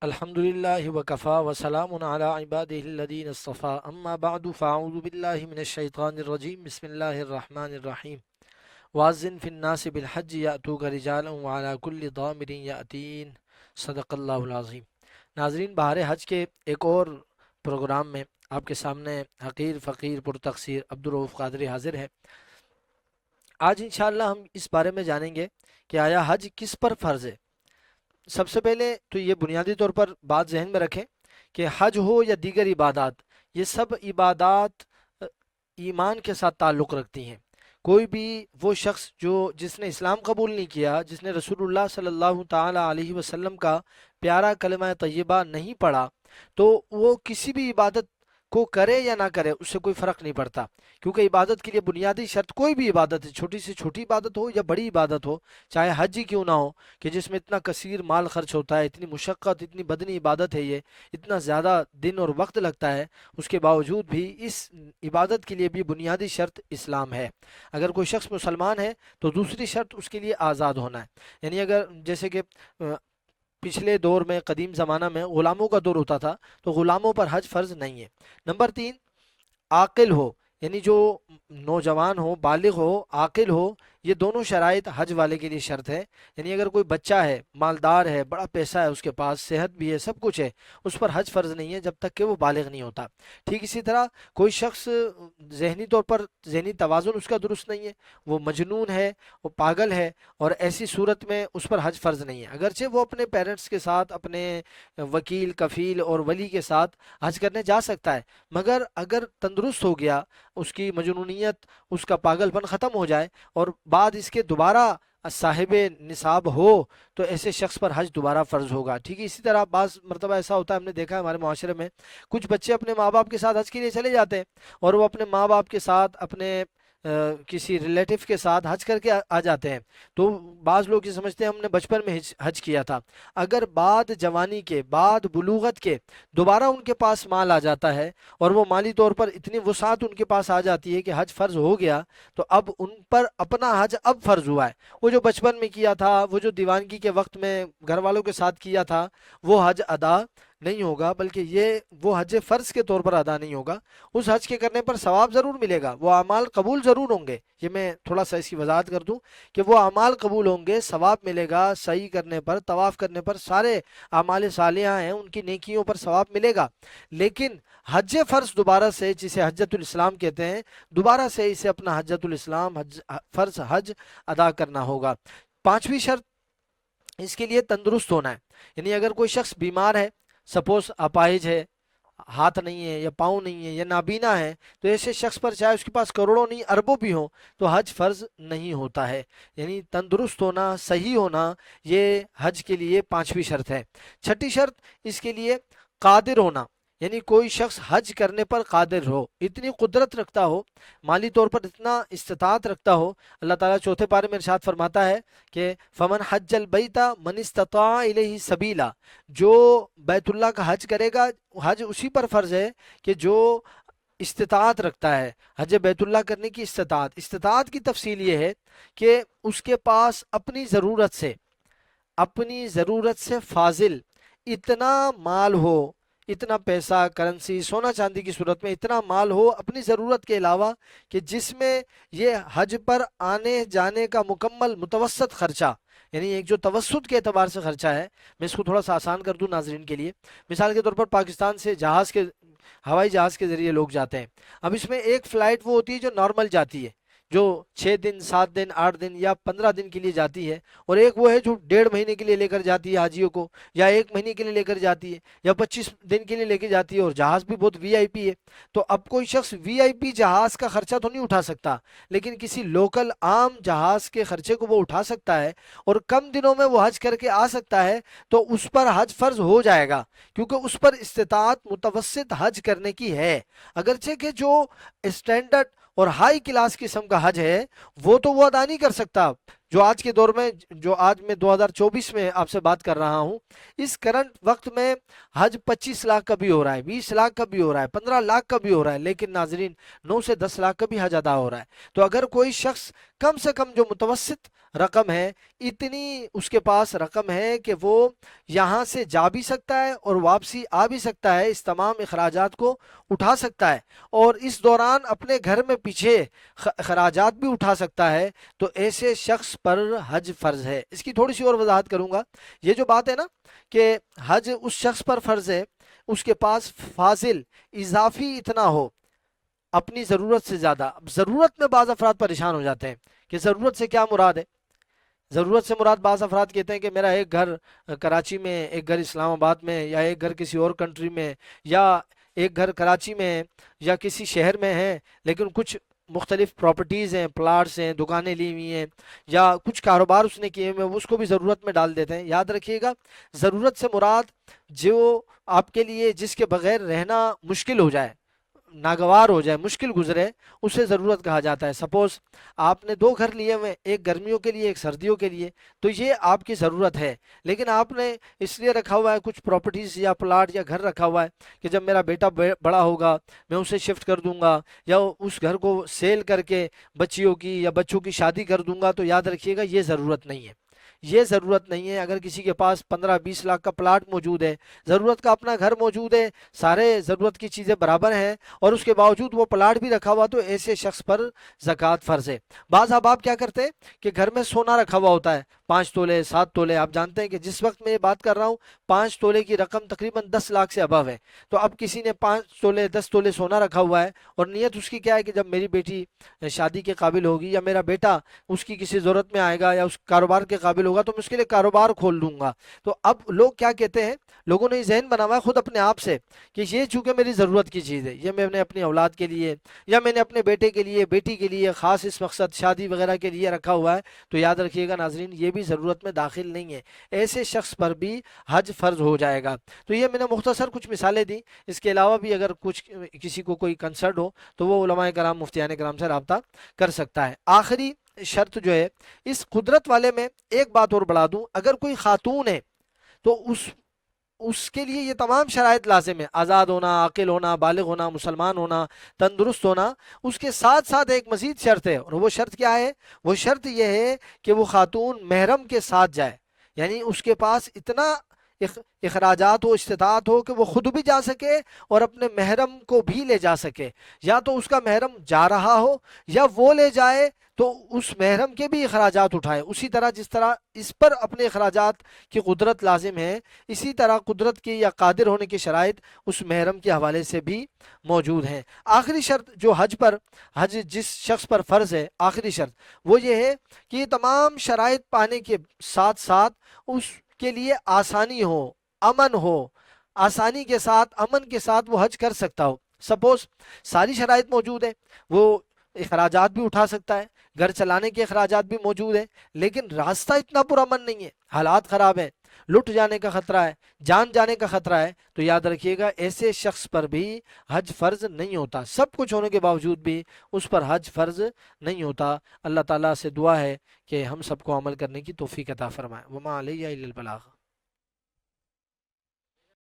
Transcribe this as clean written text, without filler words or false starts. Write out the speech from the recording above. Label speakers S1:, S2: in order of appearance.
S1: الحمدللہ وکفا وسلام علی عبادہ الذین اصطفیٰ اما بعد فاعوذ باللہ من الشیطان الرجیم بسم اللہ الرحمن الرحیم واذن فی الناس بالحج یأتوک رجالا وعلی کل ضامر یأتین صدق اللہ العظیم۔ ناظرین، بہار حج کے ایک اور پروگرام میں آپ کے سامنے حقیر فقیر پرتقصیر عبدالرؤف قادری حاضر ہے۔ آج انشاءاللہ ہم اس بارے میں جانیں گے کہ آیا حج کس پر فرض ہے۔ سب سے پہلے تو یہ بنیادی طور پر بات ذہن میں رکھیں کہ حج ہو یا دیگر عبادات، یہ سب عبادات ایمان کے ساتھ تعلق رکھتی ہیں۔ کوئی بھی وہ شخص جس نے اسلام قبول نہیں کیا، جس نے رسول اللہ صلی اللہ تعالی علیہ وسلم کا پیارا کلمہ طیبہ نہیں پڑھا، تو وہ کسی بھی عبادت کو کرے یا نہ کرے اس سے کوئی فرق نہیں پڑتا، کیونکہ عبادت کے لیے بنیادی شرط کوئی بھی عبادت ہے، چھوٹی سے چھوٹی عبادت ہو یا بڑی عبادت ہو، چاہے حج ہی کیوں نہ ہو، کہ جس میں اتنا کثیر مال خرچ ہوتا ہے، اتنی مشقت، اتنی بدنی عبادت ہے، یہ اتنا زیادہ دن اور وقت لگتا ہے، اس کے باوجود بھی اس عبادت کے لیے بھی بنیادی شرط اسلام ہے۔ اگر کوئی شخص مسلمان ہے تو دوسری شرط اس کے لیے آزاد ہونا ہے، یعنی اگر جیسے کہ پچھلے دور میں قدیم زمانہ میں غلاموں کا دور ہوتا تھا تو غلاموں پر حج فرض نہیں ہے۔ نمبر 3، عاقل ہو، یعنی جو نوجوان ہو، بالغ ہو، عاقل ہو، یہ دونوں شرائط حج والے کے لیے شرط ہے۔ یعنی اگر کوئی بچہ ہے، مالدار ہے، بڑا پیسہ ہے اس کے پاس، صحت بھی ہے، سب کچھ ہے، اس پر حج فرض نہیں ہے جب تک کہ وہ بالغ نہیں ہوتا۔ ٹھیک اسی طرح کوئی شخص ذہنی طور پر ذہنی توازن اس کا درست نہیں ہے، وہ مجنون ہے، وہ پاگل ہے، اور ایسی صورت میں اس پر حج فرض نہیں ہے، اگرچہ وہ اپنے پیرنٹس کے ساتھ، اپنے وکیل، کفیل اور ولی کے ساتھ حج کرنے جا سکتا ہے، مگر اگر تندرست ہو گیا، اس کی مجنونیت، اس کا پاگل پن ختم ہو جائے اور بعد اس کے دوبارہ صاحب نصاب ہو، تو ایسے شخص پر حج دوبارہ فرض ہوگا۔ ٹھیک ہے، اسی طرح بعض مرتبہ ایسا ہوتا ہے، ہم نے دیکھا ہے ہمارے معاشرے میں، کچھ بچے اپنے ماں باپ کے ساتھ حج کے لیے چلے جاتے ہیں، اور وہ اپنے ماں باپ کے ساتھ، اپنے کسی ریلیٹو کے ساتھ حج کر کے آ جاتے ہیں، تو بعض لوگ یہ سمجھتے ہیں ہم نے بچپن میں حج کیا تھا۔ اگر بعد جوانی کے، بعد بلوغت کے دوبارہ ان کے پاس مال آ جاتا ہے، اور وہ مالی طور پر اتنی وسعت ان کے پاس آ جاتی ہے کہ حج فرض ہو گیا، تو اب ان پر اپنا حج اب فرض ہوا ہے۔ وہ جو بچپن میں کیا تھا، وہ جو دیوانگی کے وقت میں گھر والوں کے ساتھ کیا تھا، وہ حج ادا نہیں ہوگا، بلکہ یہ وہ حج فرض کے طور پر ادا نہیں ہوگا۔ اس حج کے کرنے پر ثواب ضرور ملے گا، وہ اعمال قبول ضرور ہوں گے۔ یہ میں تھوڑا سا اس کی وضاحت کر دوں کہ وہ اعمال قبول ہوں گے، ثواب ملے گا، صحیح کرنے پر، طواف کرنے پر، سارے اعمال صالحہ ہیں ان کی نیکیوں پر ثواب ملے گا، لیکن حج فرض دوبارہ سے، جسے حجۃ الاسلام کہتے ہیں، دوبارہ سے اسے اپنا حجۃ الاسلام، فرض حج ادا کرنا ہوگا۔ پانچویں شرط اس کے لیے تندرست ہونا ہے، یعنی اگر کوئی شخص بیمار ہے، سپوز اپاہج ہے، ہاتھ نہیں ہے یا پاؤں نہیں ہے یا نابینا ہے، تو ایسے شخص پر چاہے اس کے پاس کروڑوں نہیں اربوں بھی ہوں تو حج فرض نہیں ہوتا ہے۔ یعنی تندرست ہونا، صحیح ہونا، یہ حج کے لیے پانچویں شرط ہے۔ چھٹی شرط اس کے لیے قادر ہونا، یعنی کوئی شخص حج کرنے پر قادر ہو، اتنی قدرت رکھتا ہو، مالی طور پر اتنا استطاعت رکھتا ہو۔ اللہ تعالیٰ چوتھے پارے میں ارشاد فرماتا ہے کہ فمن حج البیت من استطاع الیہ سبیلا، جو بیت اللہ کا حج کرے گا، حج اسی پر فرض ہے کہ جو استطاعت رکھتا ہے، حج بیت اللہ کرنے کی استطاعت کی تفصیل یہ ہے کہ اس کے پاس اپنی ضرورت سے فاضل اتنا مال ہو، اتنا پیسہ، کرنسی، سونا چاندی کی صورت میں اتنا مال ہو اپنی ضرورت کے علاوہ، کہ جس میں یہ حج پر آنے جانے کا مکمل متوسط خرچہ، یعنی ایک جو توسط کے اعتبار سے خرچہ ہے، میں اس کو تھوڑا سا آسان کر دوں ناظرین کے لیے۔ مثال کے طور پر پاکستان سے ہوائی جہاز کے ذریعے لوگ جاتے ہیں، اب اس میں ایک فلائٹ وہ ہوتی ہے جو نارمل جاتی ہے، جو 6 دن، 7 دن، 8 دن یا 15 دن کے لیے جاتی ہے، اور ایک وہ ہے جو 1.5 مہینے کے لیے لے کر جاتی ہے حاجیوں کو، یا 1 مہینے کے لیے لے کر جاتی ہے، یا 25 دن کے لیے لے کے جاتی ہے، اور جہاز بھی بہت وی آئی پی ہے۔ تو اب کوئی شخص وی آئی پی جہاز کا خرچہ تو نہیں اٹھا سکتا، لیکن کسی لوکل عام جہاز کے خرچے کو وہ اٹھا سکتا ہے، اور کم دنوں میں وہ حج کر کے آ سکتا ہے، تو اس پر حج فرض ہو جائے گا، کیونکہ اس پر استطاعت متوسط حج کرنے کی ہے۔ اگرچہ کہ جو اسٹینڈرڈ اور ہائی کلاس قسم کا حج ہے وہ تو وہ ادا نہیں کر سکتا، جو آج کے دور میں، جو آج میں 2024 میں آپ سے بات کر رہا ہوں، اس کرنٹ وقت میں حج 25 لاکھ کا بھی ہو رہا ہے، 20 لاکھ کا بھی ہو رہا ہے، 15 لاکھ کا بھی ہو رہا ہے، لیکن ناظرین 9 سے 10 لاکھ کا بھی حج ادا ہو رہا ہے۔ تو اگر کوئی شخص کم سے کم جو متوسط رقم ہے، اتنی اس کے پاس رقم ہے کہ وہ یہاں سے جا بھی سکتا ہے اور واپسی آ بھی سکتا ہے، اس تمام اخراجات کو اٹھا سکتا ہے، اور اس دوران اپنے گھر میں پیچھے اخراجات بھی اٹھا سکتا ہے، تو ایسے شخص پر حج فرض ہے۔ اس کی تھوڑی سی اور وضاحت کروں گا۔ یہ جو بات ہے نا کہ حج اس شخص پر فرض ہے اس کے پاس فاضل اضافی اتنا ہو اپنی ضرورت سے زیادہ۔ اب ضرورت میں بعض افراد پریشان ہو جاتے ہیں کہ ضرورت سے کیا مراد ہے۔ ضرورت سے مراد بعض افراد کہتے ہیں کہ میرا ایک گھر کراچی میں، ایک گھر اسلام آباد میں، یا ایک گھر کسی اور کنٹری میں، یا ایک گھر کراچی میں ہے یا کسی شہر میں ہے، لیکن کچھ مختلف پراپرٹیز ہیں، پلاٹس ہیں، دکانیں لی ہوئی ہیں، یا کچھ کاروبار اس نے کیے ہوئے ہیں، اس کو بھی ضرورت میں ڈال دیتے ہیں۔ یاد رکھیے گا، ضرورت سے مراد جو آپ کے لیے جس کے بغیر رہنا مشکل ہو جائے، ناگوار ہو جائے، مشکل گزرے، اسے ضرورت کہا جاتا ہے۔ سپوز آپ نے دو گھر لیے ہوئے، ایک گرمیوں کے لیے ایک سردیوں کے لیے، تو یہ آپ کی ضرورت ہے، لیکن آپ نے اس لیے رکھا ہوا ہے کچھ پراپرٹیز یا پلاٹ یا گھر رکھا ہوا ہے کہ جب میرا بیٹا بڑا ہوگا میں اسے شفٹ کر دوں گا، یا اس گھر کو سیل کر کے بچیوں کی یا بچوں کی شادی کر دوں گا، تو یاد رکھیے گا یہ ضرورت نہیں ہے۔ یہ ضرورت نہیں ہے۔ اگر کسی کے پاس 15-20 لاکھ کا پلاٹ موجود ہے، ضرورت کا اپنا گھر موجود ہے، سارے ضرورت کی چیزیں برابر ہیں، اور اس کے باوجود وہ پلاٹ بھی رکھا ہوا، تو ایسے شخص پر زکوٰۃ فرض ہے۔ بعض احباب کیا کرتے ہیں کہ گھر میں سونا رکھا ہوا ہوتا ہے، 5 تولے 7 تولے۔ آپ جانتے ہیں کہ جس وقت میں یہ بات کر رہا ہوں 5 تولے کی رقم تقریباً 10 لاکھ سے ابو ہے۔ تو اب کسی نے 5 تولے 10 تولے سونا رکھا ہوا ہے، اور نیت اس کی کیا ہے کہ جب میری بیٹی شادی کے قابل ہوگی، یا میرا بیٹا اس کی کسی ضرورت میں آئے گا یا اس کاروبار کے قابل ہوگا، تو میں اس کے لیے کاروبار کھول دوں گا۔ تو اب لوگ کیا کہتے ہیں، لوگوں نے یہ ذہن بنا ہوا ہے خود اپنے آپ سے کہ یہ چونکہ میری ضرورت کی چیز ہے، یہ میں نے اپنی اولاد کے لیے یا میں نے اپنے بیٹے کے لیے بیٹی کے لیے خاص اس مقصد شادی وغیرہ کے لیے رکھا ہوا ہے، تو یاد رکھیے گا ناظرین یہ بھی ضرورت میں داخل نہیں ہے۔ ایسے شخص پر بھی حج فرض ہو جائے گا۔ تو یہ میں نے مختصر کچھ مثالیں دی، اس کے علاوہ بھی اگر کچھ کسی کو کوئی کنسرن ہو تو وہ علماء کرام مفتیان کرام سے رابطہ کر سکتا ہے۔ آخری شرط جو ہے اس قدرت والے میں ایک بات اور بڑھا دوں، اگر کوئی خاتون ہے تو اس کے لیے یہ تمام شرائط لازم ہے، آزاد ہونا، عاقل ہونا، بالغ ہونا، مسلمان ہونا، تندرست ہونا۔ اس کے ساتھ ساتھ ایک مزید شرط ہے، اور وہ شرط کیا ہے؟ وہ شرط یہ ہے کہ وہ خاتون محرم کے ساتھ جائے، یعنی اس کے پاس اتنا اخراجات ہو، استطاعت ہو کہ وہ خود بھی جا سکے اور اپنے محرم کو بھی لے جا سکے، یا تو اس کا محرم جا رہا ہو یا وہ لے جائے تو اس محرم کے بھی اخراجات اٹھائے۔ اسی طرح جس طرح اس پر اپنے اخراجات کی قدرت لازم ہے، اسی طرح قدرت کی یا قادر ہونے کی شرائط اس محرم کے حوالے سے بھی موجود ہیں۔ آخری شرط جو حج جس شخص پر فرض ہے، آخری شرط وہ یہ ہے کہ یہ تمام شرائط پانے کے ساتھ ساتھ اس کے لیے آسانی ہو، امن ہو، آسانی کے ساتھ امن کے ساتھ وہ حج کر سکتا ہو۔ سپوز ساری شرائط موجود ہے، وہ اخراجات بھی اٹھا سکتا ہے، گھر چلانے کے اخراجات بھی موجود ہیں، لیکن راستہ اتنا پرامن نہیں ہے، حالات خراب ہیں، لٹ جانے کا خطرہ ہے، جان جانے کا خطرہ ہے، تو یاد رکھیے گا ایسے شخص پر بھی حج فرض نہیں ہوتا۔ سب کچھ ہونے کے باوجود بھی اس پر حج فرض نہیں ہوتا۔ اللہ تعالیٰ سے دعا ہے کہ ہم سب کو عمل کرنے کی توفیق عطا فرمائے۔ وما علیہ الا البلاغ۔